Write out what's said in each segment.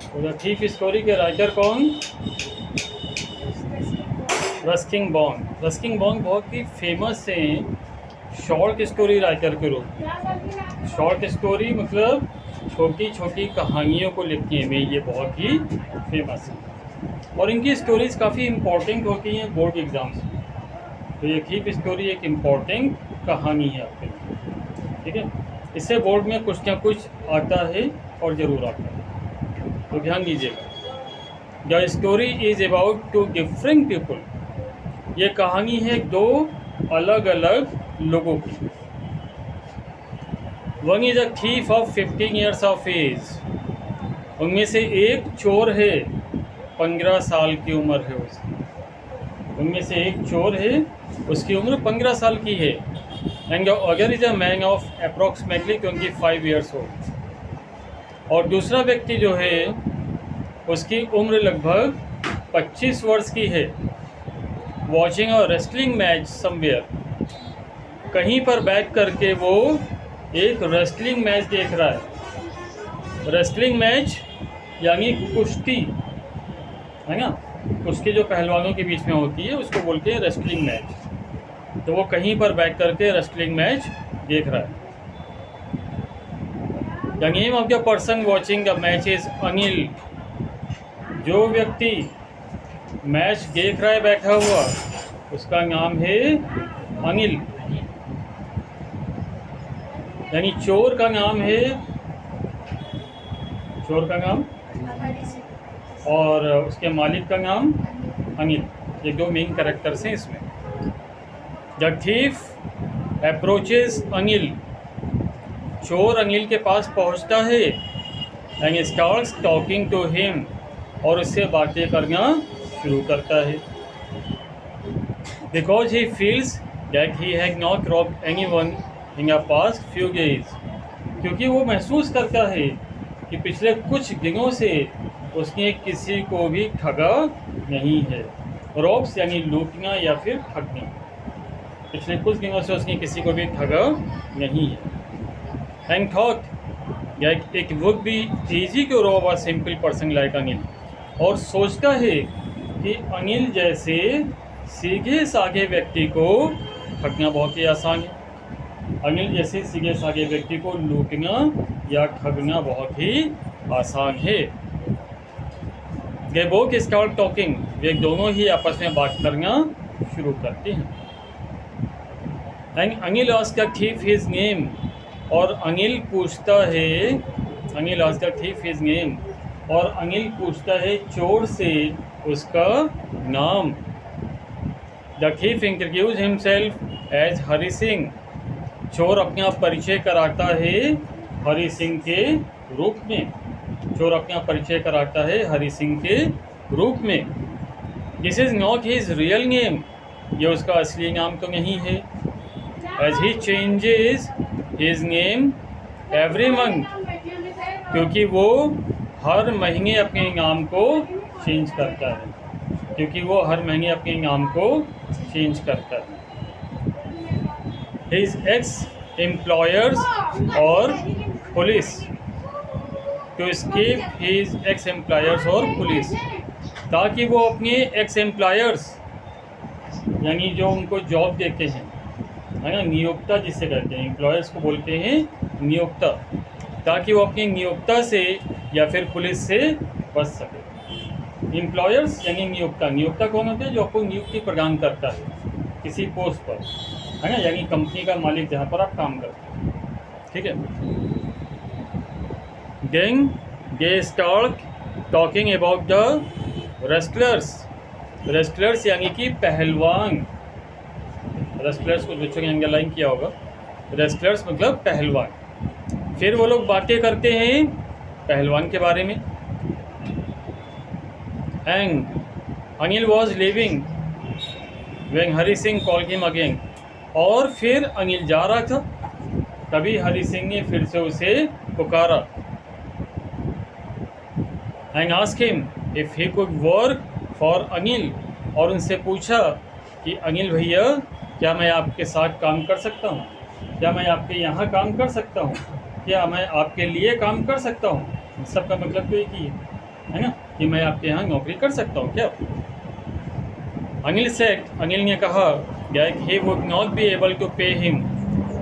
तो the thief story के writer कौन? Ruskin bond. रस्किन बॉन्ड बहुत ही फेमस हैं शॉर्ट स्टोरी राइटर के रूप में। शॉर्ट स्टोरी मतलब छोटी छोटी कहानियों को लिखने में ये बहुत ही फेमस है और इनकी स्टोरीज काफ़ी इम्पोर्टेंट होती हैं बोर्ड एग्ज़ाम्स में। तो ये थीफ स्टोरी एक इम्पोर्टेंट कहानी है आपके लिए, ठीक है। इससे बोर्ड में कुछ ना कुछ आता है और ज़रूर आता है, तो ध्यान दीजिएगा। The story is about two different people. ये कहानी है दो अलग अलग लोगों की। One is a thief of 15 years of age. उनमें से एक चोर है, 15 साल की उम्र है उसकी। उनमें से एक चोर है, उसकी उम्र 15 साल की है। And the other is a man of approximately 25 years old. और दूसरा व्यक्ति जो है उसकी उम्र लगभग 25 वर्ष की है। वॉचिंग अ रेसलिंग मैच समवेयर। कहीं पर बैठ करके वो एक रेसलिंग मैच देख रहा है। रेसलिंग मैच यानी कुश्ती, है ना। कुश्ती जो पहलवानों के बीच में होती है उसको बोलते हैं रेसलिंग मैच। तो वो कहीं पर बैठ करके रेसलिंग मैच देख रहा है। The name of the person watching the match is Anil. जो व्यक्ति मैच देख रहा है बैठा हुआ, उसका नाम है अनिल। यानी चोर का नाम है, चोर का नाम और उसके मालिक का नाम अनिल। ये दो मेन कैरेक्टर्स हैं इसमें। The thief approaches Anil. चोर अनिल के पास पहुंचता है and starts talking to him, और उससे बातें करना शुरू करता है। Because he feels that he has not robbed anyone in the past few days. क्योंकि वो महसूस करता है कि पिछले कुछ दिनों से उसने किसी को भी ठगा नहीं है। रॉब्स यानी लूटना या फिर ठगना। पिछले कुछ दिनों से उसने किसी को भी ठगा नहीं है। And thought that it would be easy to rob a simple person like Anil. और सोचता है कि अनिल जैसे सीधे सागे व्यक्ति को ठगना बहुत ही आसान है। अनिल जैसे सीधे सागे व्यक्ति को लूटना या ठगना बहुत ही आसान है। They both start talking. वे दोनों ही आपस में बात करना शुरू करते हैं। And Anil asked the thief his name. और अनिल पूछता है, Anil asked the thief his name, और अनिल पूछता है चोर से उसका नाम। The thief introduce himself as Hari Singh. चोर अपना परिचय कराता है हरि सिंह के रूप में। चोर अपना परिचय कराता है हरि सिंह के रूप में। This is not his real name. ये उसका असली नाम तो नहीं है। As he changes his name every month. क्योंकि वो हर महीने अपने नाम को चेंज करता है। क्योंकि वो हर महीने अपने नाम को चेंज करता है। His ex-employers और police. To escape his ex-employers और पुलिस, ताकि वो अपने ex-employers यानी जो उनको जॉब देते हैं, है ना, नियोक्ता जिसे कहते हैं, एम्प्लॉयर्स को बोलते हैं नियोक्ता, ताकि वो अपनी नियोक्ता से या फिर पुलिस से बच सके। एम्प्लॉयर्स यानी नियोक्ता। नियोक्ता कौन होते हैं? जो आपको नियुक्ति प्रदान करता है किसी पोस्ट पर, है ना, यानी कंपनी का मालिक जहाँ पर आप काम करते हैं, ठीक है। Then they start talking about the wrestlers. Wrestlers यानी कि पहलवान। रेसलर्स को बच्चों ने अंडरलाइन किया होगा। रेसलर्स मतलब पहलवान। फिर वो लोग बातें करते हैं पहलवान के बारे में। And Anil was living when Hari Singh called him again. और फिर अनिल जा रहा था, तभी हरि सिंह ने फिर से उसे पुकारा। And asked him if he could work for Anil. और उनसे पूछा कि अनिल भैया, क्या मैं आपके साथ काम कर सकता हूँ? क्या मैं आपके यहाँ काम कर सकता हूँ? क्या मैं आपके लिए काम कर सकता हूँ? सबका मतलब तो एक ही है ना, कि मैं आपके यहाँ नौकरी कर सकता हूँ क्या। अनिल सेड, अनिल ने कहा that he would not be able to pay him.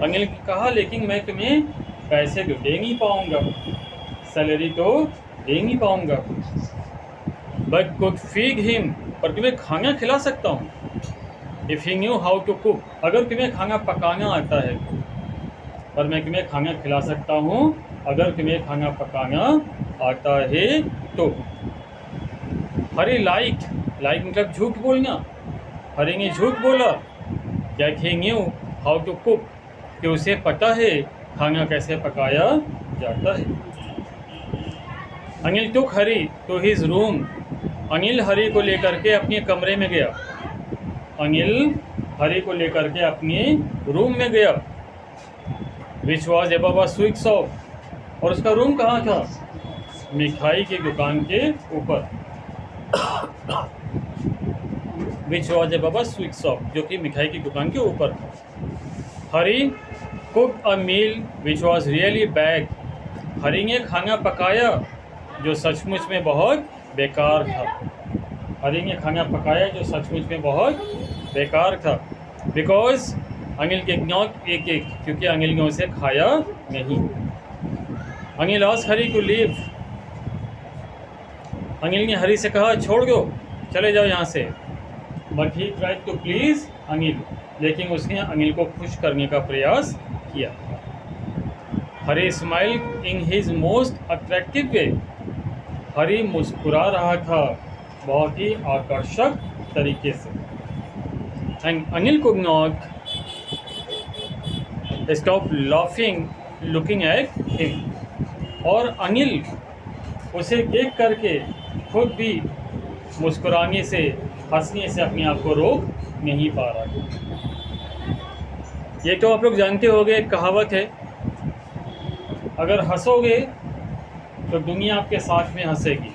Anil ने कहा लेकिन मैं तुम्हें पैसे तो दे नहीं पाऊँगा, सैलरी तो दे नहीं पाऊँगा। बट कुड फीड हिम, पर तुम्हें खाना खिला सकता हूँ। If he knew how to cook, अगर तुम्हें खाना पकाना आता है, पर मैं तुम्हें खाना खिला सकता हूँ अगर तुम्हें खाना पकाना आता है तो। हरी लाइक मतलब झूठ बोलना, हरी ने झूठ बोला that he knew how to cook, कि उसे पता है खाना कैसे पकाया जाता है। Anil took Hari to his room, Anil Hari को लेकर के अपने कमरे में गया। अनिल हरी को लेकर के अपने रूम में गया। विच was above a sweet shop, और उसका रूम कहाँ था, मिठाई की दुकान के ऊपर। Which was above a sweet shop, जो कि मिठाई की दुकान के ऊपर था। Hari cook a meal which was really bad, Hari ने खाना पकाया जो सचमुच में बहुत बेकार था। हरी ने खाना पकाया जो सचमुच में बहुत बेकार था। Because Anil did not eat it, क्योंकि अनिल ने उसे खाया नहीं। Anil asked Hari to leave, Anil ने हरी से कहा छोड़ दो, चले जाओ यहाँ से। But he tried to please Anil, लेकिन उसने अनिल को खुश करने का प्रयास किया। Hari smile in his most attractive way, Hari मुस्कुरा रहा था बहुत ही आकर्षक तरीके से। And Anil could not stop laughing looking at him, और अनिल उसे देख करके खुद भी मुस्कुराने से, हंसने से अपने आप को रोक नहीं पा रहा। ये तो आप लोग जानते होंगे, एक कहावत है, अगर हंसोगे तो दुनिया आपके साथ में हंसेगी,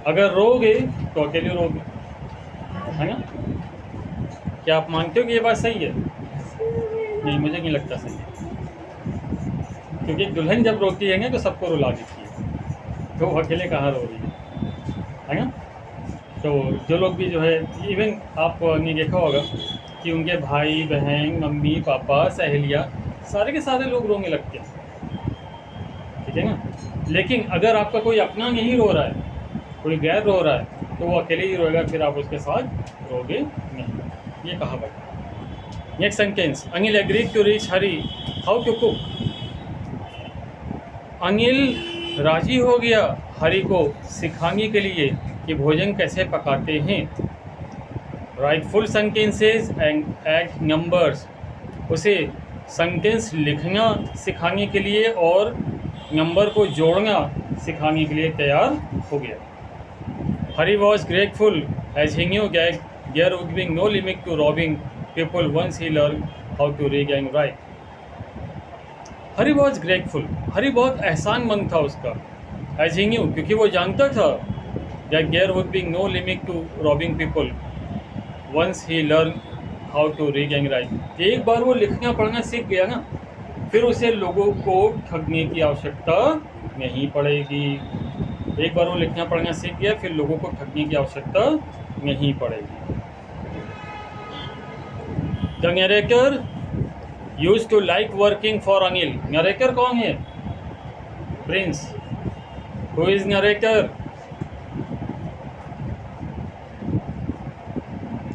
अगर रोगे तो अकेले रोगे, है ना। क्या आप मानते हो कि ये बात सही है? नहीं, मुझे नहीं लगता सही है, क्योंकि दुल्हन जब रोती है ना तो सबको रुला देती है, तो वो अकेले कहाँ रो रही है ना। तो जो लोग भी जो है, इवन आपने देखा होगा कि उनके भाई बहन, मम्मी पापा, सहेलियाँ, सारे के सारे लोग रोने लगते हैं, ठीक है ना। लेकिन अगर आपका कोई अपना नहीं रो रहा है, कोई गैर रो रहा है, तो वो अकेले ही रोएगा, फिर आप उसके साथ रोगे नहीं। ये कहावत है। Next sentence, Anil agreed to reach Hari how to cook, Anil राजी हो गया हरी को सिखाने के लिए कि भोजन कैसे पकाते हैं। Right full sentences and add numbers, उसे सेंटेंस लिखना सिखाने के लिए और नंबर को जोड़ना सिखाने के लिए तैयार हो गया। Hari was grateful as he knew that there would be no limit to robbing people once he learn how to read and write. Hari was grateful, Hari बहुत एहसानमंद था उसका, एज ही न्यू, क्योंकि वो जानता था that there would be no limit to robbing people once he learn how to read and write. एक बार वो लिखना पढ़ना सीख गया ना, फिर उसे लोगों को ठगने की आवश्यकता नहीं पड़ेगी। एक बार वो लिखना पढ़ना सीख गया, फिर लोगों को ठगने की आवश्यकता नहीं पड़ेगी। The narrator used to like working for Anil, narrator कौन है? Prince. Who is narrator?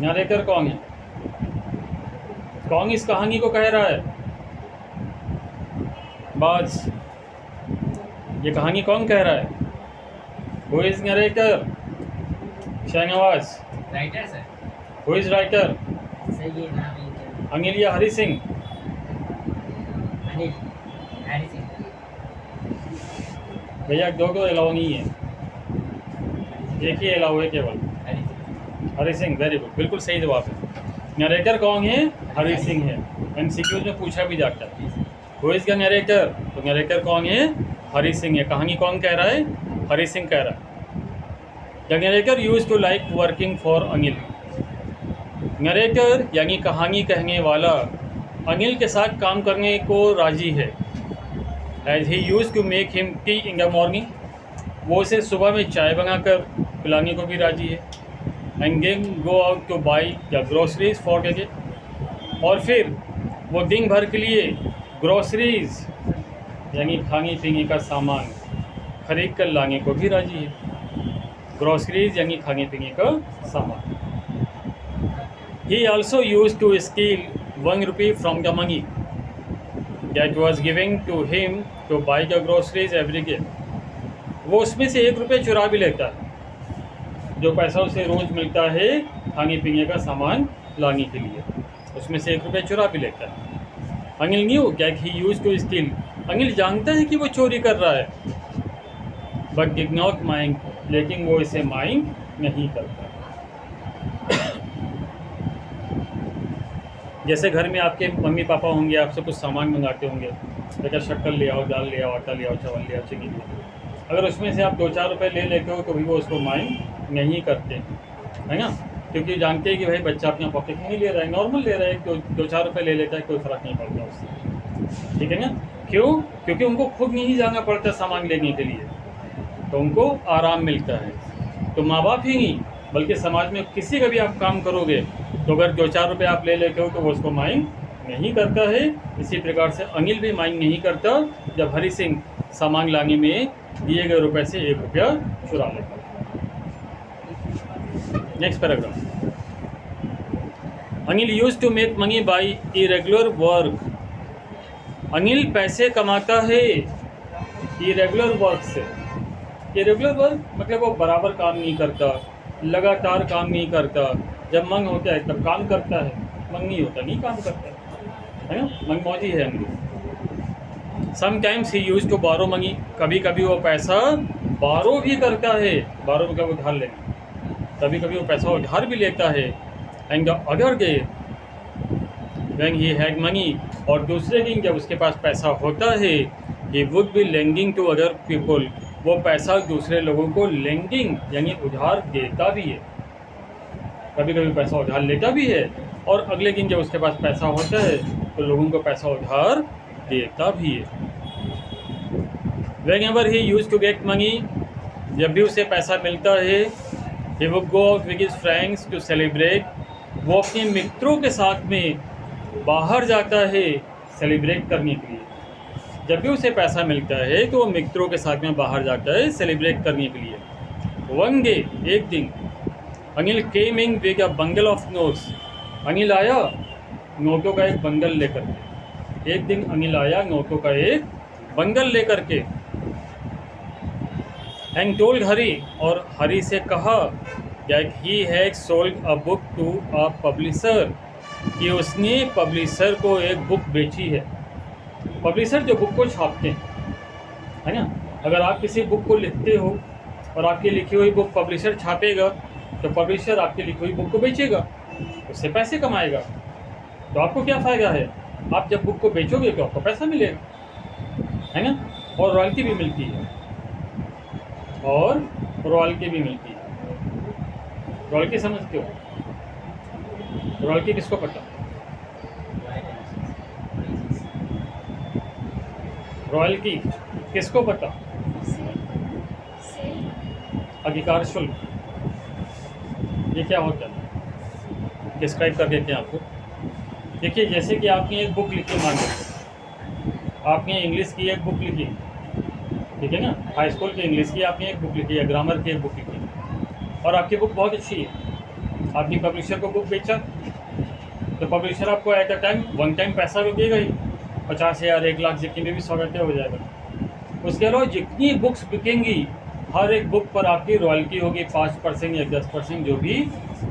Narrator कौन है? कौन इस कहानी को कह रहा है? बाज, ये कहानी कौन कह रहा है? Who is narrator? Shahnawaz. Writer sir. Who is writer? Sir ये नाम है अनिल या हरी सिंह? अनिल, हरी सिंह। भैया दो अलाउ नहीं है, एक ही अलाउ है केवल, हरी सिंह। हरी सिंह। वेरी गुड, बिल्कुल सही जवाब है। नरेटर कौन है? हरी सिंह है। एमसीक्यूज में पूछा भी जाता है, हु इज द नरेटर? तो नरेटर कौन है? हरी सिंह है। कहानी कौन कह रहा है? हरी सिंह कह रहा है। The narrator used to like working for Anil, narrator यानी कहानी कहने वाला अनिल के साथ काम करने को राजी है। As he use to make him tea in the morning, वो उसे सुबह में चाय बनाकर पिलाने को भी राजी है। And then go out to buy the groceries for the day, और फिर वो दिन भर के लिए ग्रोसरीज यानी खाने पीने का सामान खरीद कर लाने को भी राजी है। ग्रोसरीज यानी खाने पीने का सामान। He also used to steal ₹1 from the money that was given to him to buy the groceries every day. वो उसमें से ₹1 चुरा भी लेता है, जो पैसा उसे रोज़ मिलता है खाने पीने का सामान लाने के लिए, उसमें से ₹1 चुरा भी लेता है। Anil new that he used to steal, Anil जानता है कि वो चोरी कर रहा है, but did not mind, लेकिन वो इसे माइंड नहीं करता। जैसे घर में आपके मम्मी पापा होंगे, आपसे कुछ सामान मंगाते होंगे, बेटा शक्कर ले आओ, दाल ले आओ, आटा ले आओ, चावल ले आओ, चीनी ले आओ, अगर उसमें से आप 2-4 रुपये ले लेते हो तो भी वो उसको माइंड नहीं करते, है ना, क्योंकि जानते हैं कि भाई बच्चा अपना पॉकेट नहीं ले रहा है, नॉर्मल ले रहा है, 2-4 रुपये ले लेता है, कोई फ़र्क नहीं पड़ता उससे, ठीक है ना। क्यों? क्योंकि उनको खुद नहीं जाना पड़ता सामान लेने के लिए, तो उनको आराम मिलता है। तो माँ बाप ही नहीं बल्कि समाज में किसी का भी आप काम करोगे तो अगर 2-4 रुपये आप ले लेते हो तो वो उसको माइंड नहीं करता है। इसी प्रकार से अनिल भी माइंड नहीं करता जब हरी सिंह सामान लाने में दिए गए रुपए से ₹1 चुरा लेता। Next paragraph, Anil use to make money by irregular work, Anil पैसे कमाता है इरेगुलर वर्क से। इरेगुलर वर्क मतलब वो बराबर काम नहीं करता, लगातार काम नहीं करता, जब मन होता है तब काम करता है, मन नहीं होता नहीं काम करता है ना, मनमौजी है अंग्रेज। समटाइम्स ही यूज टू बारो मनी, कभी कभी वो पैसा बारो भी करता है, बारो मतलब उधार लेना, कभी कभी वो पैसा उधार भी लेता है। And the other day when he had money, और दूसरे दिन जब उसके पास पैसा होता है, he would be lending to other people, वो पैसा दूसरे लोगों को लेंडिंग यानी उधार देता भी है, कभी कभी पैसा उधार लेता भी है, और अगले दिन जब उसके पास पैसा होता है तो लोगों को पैसा उधार देता भी है। Whenever he used to get money, जब भी उसे पैसा मिलता है, he would go out with his friends to celebrate, वो अपने मित्रों के साथ में बाहर जाता है सेलिब्रेट करने के लिए। जब भी उसे पैसा मिलता है तो वो मित्रों के साथ में बाहर जाता है सेलिब्रेट करने के लिए। वन डे, एक दिन, Anil came in with a bundle of notes, Anil आया नोटों का एक बंडल लेकर के। एक दिन अनिल आया नोटों का एक बंडल लेकर के। एंड टोल्ड हरी, और हरी से कहा that he had sold a book to a publisher, कि उसने पब्लिशर को एक बुक बेची है। पब्लिशर जो बुक को छापते हैं, है ना, अगर आप किसी बुक को लिखते हो और आपकी लिखी हुई बुक पब्लिशर छापेगा तो पब्लिशर आपकी लिखी हुई बुक को बेचेगा, उससे पैसे कमाएगा। तो आपको क्या फ़ायदा है, आप जब बुक को बेचोगे तो आपको पैसा मिलेगा, है ना, और रॉयल्टी भी मिलती है, और रॉयल्टी भी मिलती है। रॉयल्टी समझते हो? रॉयल्टी किसको पता? रॉयल्टी किसको पता? अधिकार शुल्क, ये क्या होता है डिस्क्राइब कर देते हैं आपको। देखिए, जैसे कि आपने एक बुक लिखी, मान लो आपने इंग्लिश की एक बुक लिखी, ठीक है ना, हाई स्कूल की इंग्लिश की आपने एक बुक लिखी है, ग्रामर की एक बुक लिखी, और आपकी बुक बहुत अच्छी है। आपने पब्लिशर को बुक बेचा तो पब्लिशर आपको at a time one time पैसा भी देगा ही, 50,000 1 लाख जितनी भी स्वागत हो जाएगा। उसके अलावा जितनी बुक्स बिकेंगी हर एक बुक पर आपकी रॉयल्टी होगी 5% या 10% जो भी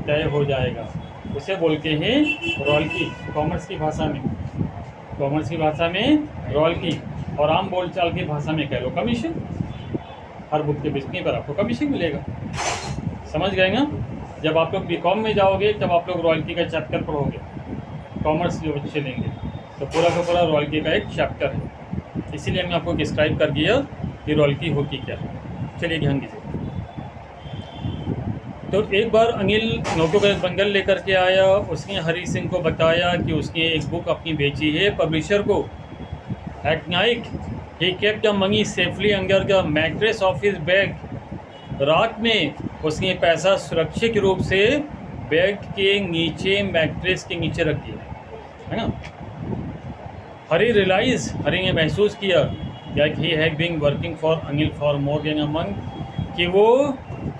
तय हो जाएगा, उसे बोलते हैं रॉयल्टी। कॉमर्स की भाषा में, कॉमर्स की भाषा में रॉयल्टी, और आम बोलचाल की भाषा में कह लो कमीशन। हर बुक के बिकने पर आपको कमीशन मिलेगा, समझ गए ना। जब आप लोग बीकॉम में जाओगे तब आप लोग रॉयल्टी का चैप्टर पढ़ोगे, कॉमर्स जो बच्चे लेंगे तो पूरा का पूरा रॉयल्टी का एक चैप्टर है, इसीलिए हमने आपको डिस्क्राइब कर दिया कि रॉयल्टी होती क्या है। चलिए ध्यान दीजिए। तो एक बार अनिल नोटों का एक बंडल लेकर के आया, उसने हरी सिंह को बताया कि उसने एक बुक अपनी बेची है पब्लिशर को। At night he kept the money safely under the mattress of his bag, रात में उसने पैसा सुरक्षित रूप से बेड के नीचे, मैट्रेस के नीचे रख दिया, है ना। हरी ने महसूस किया that he had been working for Anil for more than a month, कि वो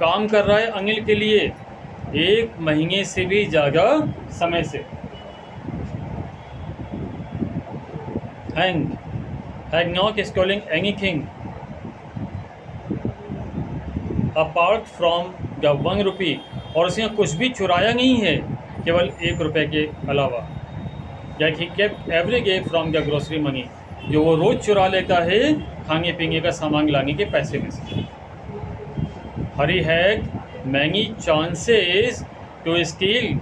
काम कर रहा है अनिल के लिए 1 महीने से भी ज़्यादा समय से। And had not stolen anything apart from the 1 rupee, और उसने कुछ भी चुराया नहीं है केवल 1 रुपये के अलावा। That he kept every day from the grocery money, जो वो रोज़ चुरा लेता है खाने पीने का सामान लाने के पैसे में से। Hari had many chances to steal,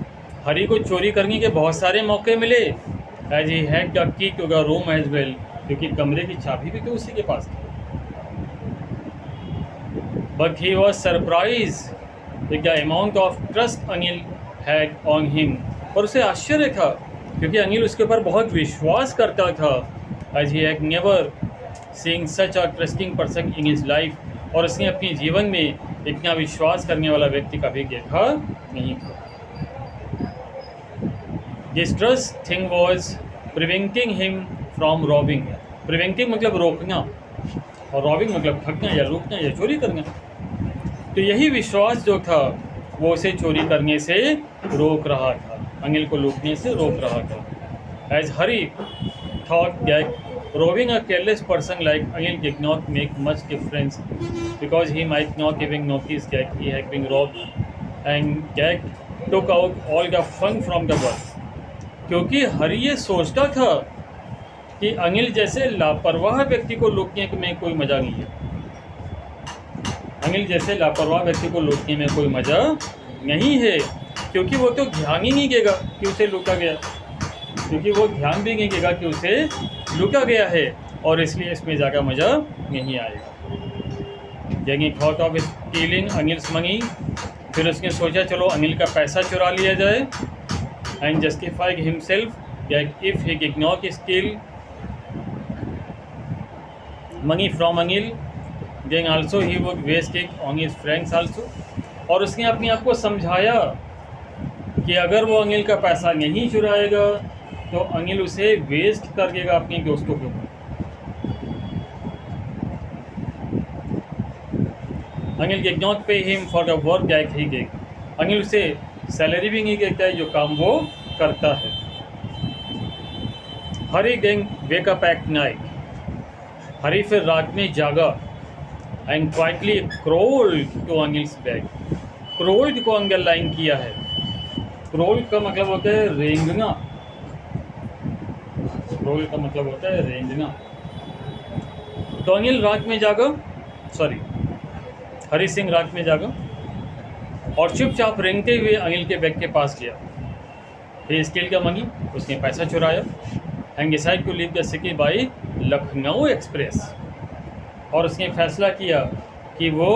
Hari को चोरी करने के बहुत सारे मौके मिले। As he had the key to the room as well, क्योंकि कमरे की चाबी भी तो उसी के पास थी। But he was surprise with the amount of trust Anil had on him, और उसे आश्चर्य था क्योंकि अनिल उसके ऊपर बहुत विश्वास करता था। As he had never seen such a trusting person in his life, और उसने अपने जीवन में इतना विश्वास करने वाला व्यक्ति कभी देखा नहीं था। This trust thing was preventing him from robbing, preventing मतलब रोकना, और रॉबिंग मतलब ठगना या लूटना या चोरी करना। तो यही विश्वास जो था वो उसे चोरी करने से रोक रहा था, अनिल को लूटने से रोक रहा था। As Hari thought that robbing a careless person like Anil did not make much difference, because he might not even notice that he had been robbed, and that took out all the fun from the work. क्योंकि हरी ये सोचता था कि अनिल जैसे लापरवाह व्यक्ति को लूटने में कोई मज़ा नहीं है, अनिल जैसे लापरवाह व्यक्ति को लूटने में कोई मज़ा नहीं है, क्योंकि वो तो ध्यान ही नहीं देगा कि उसे लूटा गया, क्योंकि वो ध्यान भी नहीं देगा कि उसे लूटा गया है, और इसलिए इसमें ज़्यादा मज़ा नहीं आएगा। यानी thought of stealing Anil's money, फिर उसने सोचा चलो अनिल का पैसा चुरा लिया जाए। And justified himself that if he did not steal money from Anil then also he would waste it on his friends also, और उसने अपने आप को समझाया कि अगर वो अनिल का पैसा नहीं चुराएगा तो अनिल उसे वेस्ट कर देगा अपने दोस्तों के ऊपर। Anil did not pay him for the work that he did, Anil उसे सैलरी भी नहीं देता है जो काम वो करता है। Hari then wake up at night, Hari फिर रात में जागा। And quietly crawled to Anil's bag, crawled को अंडरलाइन किया है। क्रोल्ड का मतलब होता है रेंगना, क्रोल का मतलब होता है रेंगना। तो अनिल रात में जागा, हरी सिंह रात में जागा और चुपचाप रेंगते हुए अनिल के बैग के पास गया। ही स्टील का मनी, उसने पैसा चुराया। And decide to leave the city by Lucknow express, और उसने फैसला किया कि वो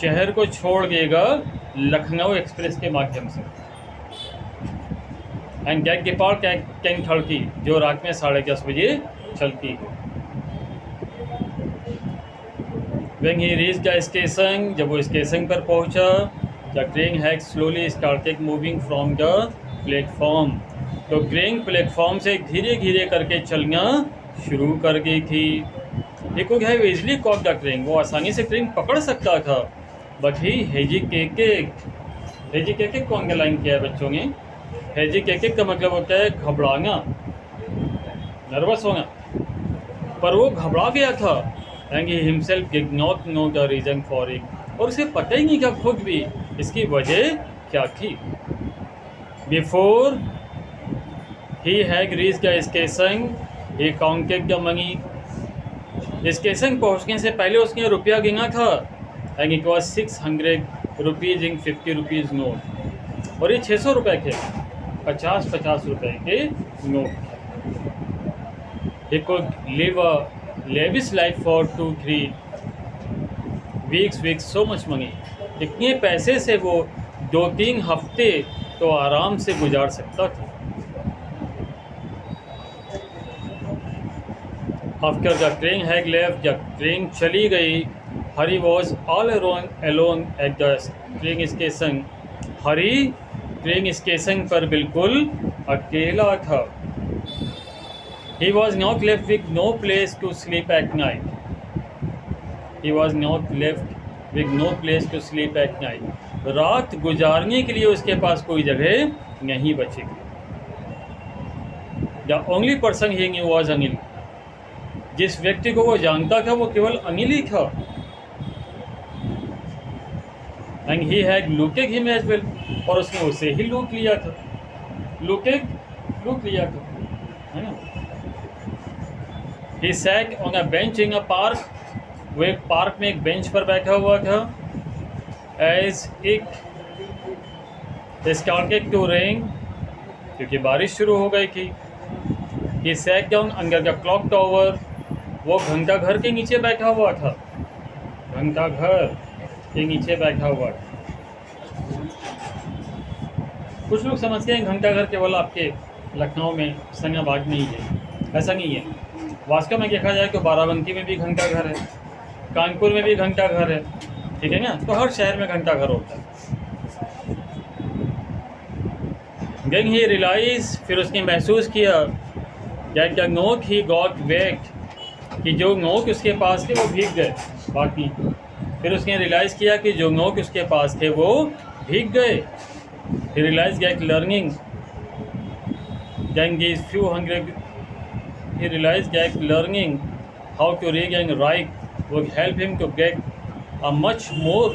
शहर को छोड़ देगा लखनऊ एक्सप्रेस के माध्यम से। एंड गेट डिपार्ट एट 10:30, जो रात में 10:30 बजे चलती है। When he reached the station, जब वो स्टेशन पर पहुंचा, the train had slowly started moving from the platform, तो ट्रेन प्लेटफॉर्म से धीरे धीरे करके चलना शुरू कर गई थी। He could have easily caught the train, वो आसानी से ट्रेन पकड़ सकता था, but he hesitated। hesitated को अंडरलाइन किया है बच्चों ने। हेजिटेटेड का मतलब होता है घबराना, नर्वस होना, पर वो घबरा गया था। And he himself did not know the reason for it, और उसे पता ही नहीं था खुद भी इसकी वजह क्या थी। Before he had reached the station he counted the money, station पहुँचने से पहले उसने रुपया गिना था। And it was 600 rupees in 50 rupees note, और ये 600 रुपये थे, 50-50 रुपए के note. He could live a lavish life for 2-3 weeks, so much money। इतने पैसे से वो 2-3 हफ्ते तो आराम से गुजार सकता था। After the train had left, जब ट्रेन चली गई, Hari was all alone at the train station, Hari train station पर बिल्कुल अकेला था। He was not left with no place to sleep at night. He was not left with no place to sleep at night. रात गुजारने के लिए उसके पास कोई जगह नहीं बचेगी। The only person he knew was Anil. जिस व्यक्ति को वो जानता था वो केवल अनिल ही था। And he had looted him as well। और उसने उसे ही लूट लिया था। लूट लिया था, है ना। He sat on a bench in a park। वो एक पार्क में एक बेंच पर बैठा हुआ था। As it started to rain, क्योंकि बारिश शुरू हो गई थी। He sat down under the clock tower। वो घंटा घर के नीचे बैठा हुआ था। घंटा घर के नीचे बैठा हुआ था। कुछ लोग समझते हैं घंटा घर केवल आपके लखनऊ में संगाबाद में ही है। ऐसा नहीं है। वास्तव में देखा जाए तो बाराबंकी में भी घंटा घर है, कानपुर में भी घंटा घर है, ठीक है ना। तो हर शहर में घंटा घर होता है। Then he realized, फिर उसने महसूस किया that the note he got wet, कि जो नोट उसके पास थे वो भीग गए। बाकी फिर उसने रियलाइज़ किया कि जो नोट उसके पास थे वो भीग गए। He realized that learning then these few hundred he realized that learning how to read and write would help him to get a much more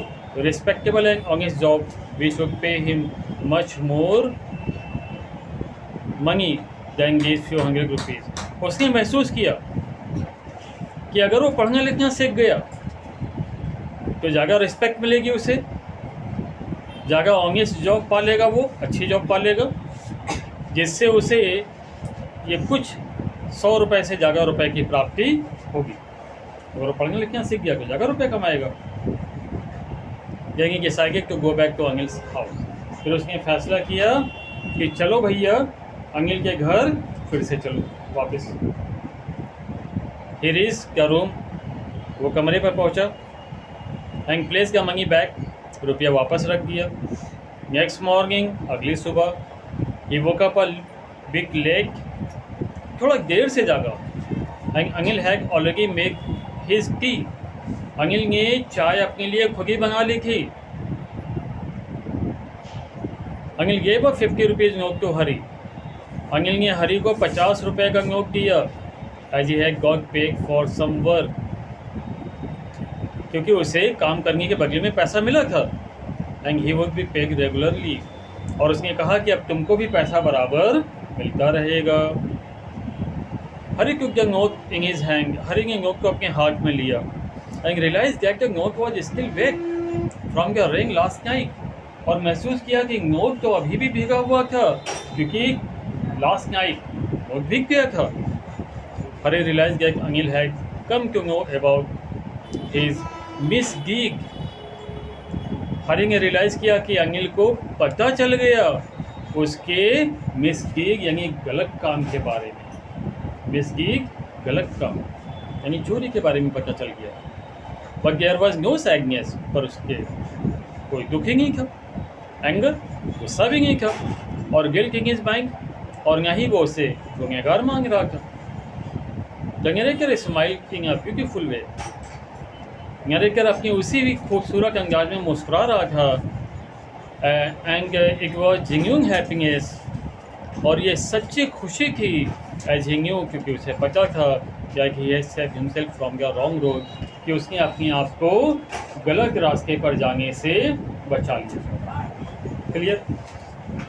respectable and honest job which would pay him much more money than these few hundred rupees। उसने महसूस किया कि अगर वो पढ़ना लिखना सीख गया तो ज़्यादा रिस्पेक्ट मिलेगी उसे, ज़्यादा ऑनेस्ट जॉब पा लेगा, वो अच्छी जॉब पा लेगा, जिससे उसे ये कुछ 100 रुपये से ज़्यादा रुपए की प्राप्ति होगी। अगर वो पढ़ना लिखना सीख गया तो ज़्यादा रुपये कमाएगा। यानी decided to go back to Anil's house. फिर उसने फैसला किया कि चलो भैया अनिल के घर फिर से चलो वापस। ही रीच्ड द रूम, वो कमरे पर पहुंचा। And place the money back, रुपया वापस रख दिया। नेक्स्ट मॉर्निंग, अगली सुबह, he woke up a bit late, थोड़ा देर से जागा। And Anil had already make his tea, Anil ने चाय अपने लिए खुद ही बना ली थी। Anil gave a 50 rupees note to Hari, Anil ने हरी को 50 रुपये का नोट दिया। As he had got paid for some work, क्योंकि उसे काम करने के बदले में पैसा मिला था। And he would be paid regularly, और उसने कहा कि अब तुमको भी पैसा बराबर मिलता रहेगा। Hari took the note in his hand, Hari ने नोट को अपने हाथ में लिया। And realise that the note was still wet from the rain last night, और महसूस किया कि नोट तो अभी भी भीगा हुआ था, क्योंकि लास्ट नाइट नोट भीग गया था। Hari realise that Anil had come to know about his misdeed, Hari ने रियलाइज़ किया कि अनिल को पता चल गया उसके मिसडीड यानी गलत काम के बारे में। मिसडीड गलत काम यानी चोरी के बारे में पता चल गया। But there was no sadness, पर उसके कोई दुख ही नहीं था, एंगर गुस्सा भी नहीं था, और गिल्ट इन हिज माइंड, और ना ही वो उसे गुनहगार मांग रहा था। The narrator smiled in a beautiful way, narrator अपनी उसी भी खूबसूरत अंदाज में मुस्कुरा रहा था। And it was genuine happiness, और ये सच्ची खुशी थी। एज ही न्यू, क्योंकि उसे पता था that he has saved himself from the wrong road, कि उसने अपने आप को गलत रास्ते पर जाने से बचा लिया। क्लियर,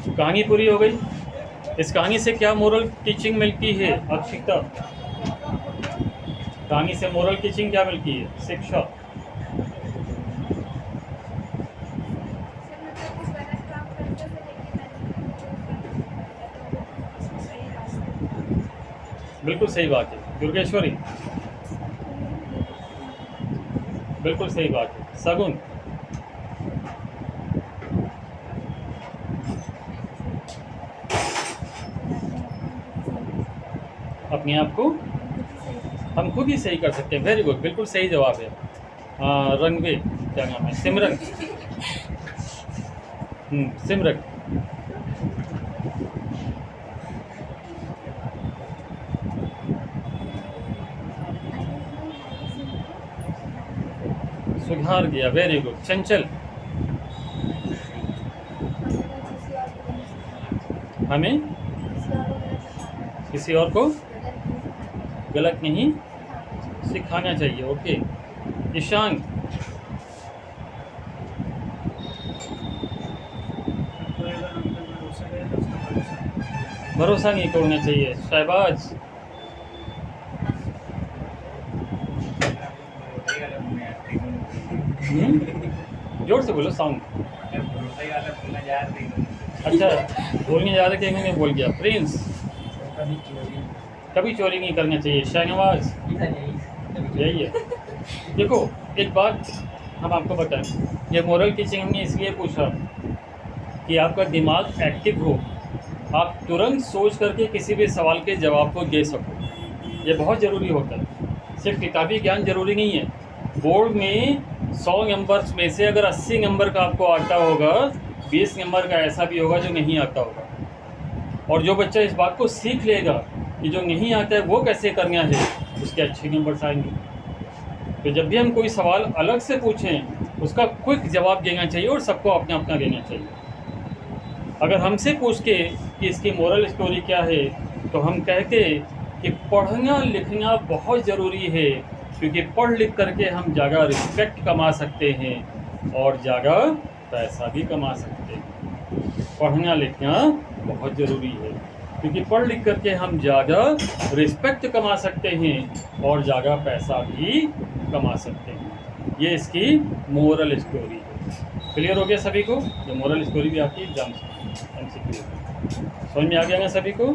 कहानी पूरी हो गई। इस कहानी से क्या मोरल टीचिंग मिलती है? अक्षिता, कहानी से मोरल टीचिंग क्या मिलती है? शिक्षा। बिल्कुल सही बात है दुर्गेश्वरी, बिल्कुल सही बात है। सगुन, अपने आप को हम खुद ही सही कर सकते हैं। वेरी गुड, बिल्कुल सही जवाब है। रणवीर, क्या नाम है? सिमरन। सिमरन। सुधार गया, वेरी गुड। चंचल, हमें किसी और को गलत नहीं सिखाना चाहिए। ओके। ईशान, भरोसा नहीं तोड़ना चाहिए। शहबाज, जोर से बोलो, साउंड। अच्छा, बोलने जा रहे थे, मैंने बोल गया। प्रिंस, कभी चोरी नहीं करना चाहिए। शाहनवाज, यही है। देखो, एक बात हम आपको बताएं, ये मोरल टीचिंग हमने इसलिए पूछा कि आपका दिमाग एक्टिव हो, आप तुरंत सोच करके किसी भी सवाल के जवाब को दे सको। ये बहुत ज़रूरी होता है। सिर्फ किताबी ज्ञान ज़रूरी नहीं है। बोर्ड में 100 नंबर्स में से अगर 80 नंबर का आपको आता होगा, 20 नंबर का ऐसा भी होगा जो नहीं आता होगा। और जो बच्चा इस बात को सीख लेगा कि जो नहीं आता है वो कैसे करना है, उसके अच्छे नंबर्स आएंगे। तो जब भी हम कोई सवाल अलग से पूछें, उसका क्विक जवाब देना चाहिए और सबको अपना अपना देना चाहिए। अगर हमसे पूछ के कि इसकी मोरल स्टोरी क्या है, तो हम कहते कि पढ़ना लिखना बहुत ज़रूरी है, क्योंकि पढ़ लिख करके हम ज़्यादा रिस्पेक्ट कमा सकते हैं और ज़्यादा पैसा भी कमा सकते हैं। पढ़ना लिखना बहुत ज़रूरी है, क्योंकि पढ़ लिख करके हम ज़्यादा रिस्पेक्ट कमा सकते हैं और ज़्यादा पैसा भी कमा सकते हैं। ये इसकी मोरल स्टोरी है। क्लियर हो गया सभी को? ये मोरल स्टोरी भी आपकी एग्जाम से MCQ समझ में आ गया ना सभी को?